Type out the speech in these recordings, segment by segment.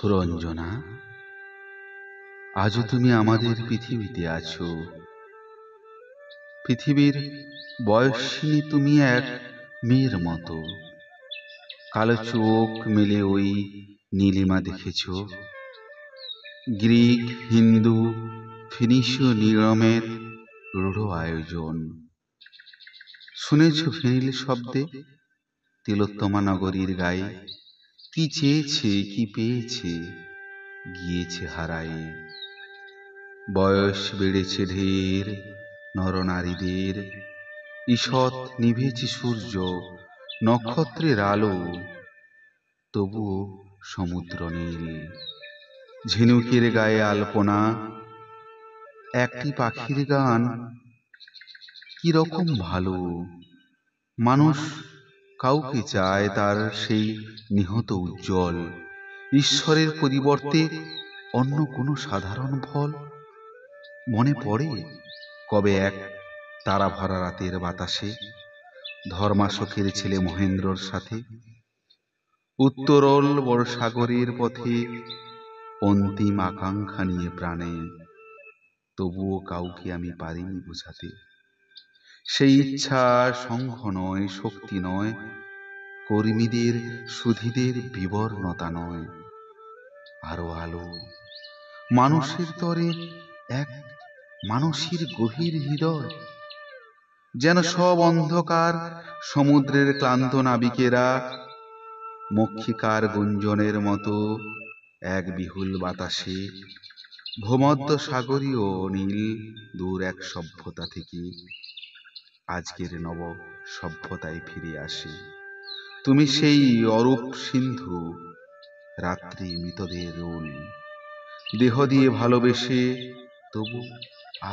সুরঞ্জনা, আজও তুমি আমাদের পৃথিবীতে আছো। পৃথিবীর বয়সিনী তুমি এক মেয়ের মতো। কালো চোখ মেলে ওই নীলিমা দেখেছ? গ্রিক, হিন্দু, ফিনিশীয় নিয়মের রূঢ় আয়োজন শুনেছ? ফেনিল শব্দে তিলোত্তমা নগরীর গায়ে কি চেয়েছে, কি পেয়েছে, গিয়েছে হারায়ে। বয়স বেড়েছে ঢের নরনারীদের, ঈষৎ নিভেছে সূর্য, নক্ষত্রের আলো, তবুও সমুদ্র নীল। ঝিনুকের গায়ে আলপনা, একটি পাখির গান কি রকম ভালো। মানুষ কাউকে চায় তার সেই নিহত উজ্জ্বল, ঈশ্বরের পরিবর্তে অন্য কোনো সাধারণ ফল। মনে পড়ে কবে এক তারা ভরা রাতের বাতাসে ধর্মাশোকের ছেলে মহেন্দ্রর সাথে উত্তরল বড়সাগরের পথে অন্তিম আকাঙ্ক্ষা নিয়ে প্রাণে, তবুও কাউকে আমি পারিনি বোঝাতে। সেই ইচ্ছা সংঘ নয়, শক্তি নয়, কর্মীদের সুধীদের বিবর্ণতা নয়, আরো আলো মানুষের তরে, এক মানসীর গভীর হৃদয়। যেন সব অন্ধকার সমুদ্রের ক্লান্ত নাবিকেরা মক্ষিকার গুঞ্জনের মতো এক বিহুল বাতাসে ভূমধ্য সাগরীয় নীল দূর এক সভ্যতা থেকে আজকের নব সভ্যতায় ফিরে আসে। তুমি সেই অরূপ সিন্ধু, রাত্রি মৃতদের রোল, দেহ দিয়ে ভালোবেসে তবু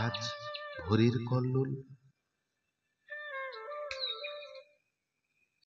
আজ ভোরের কল্লোল।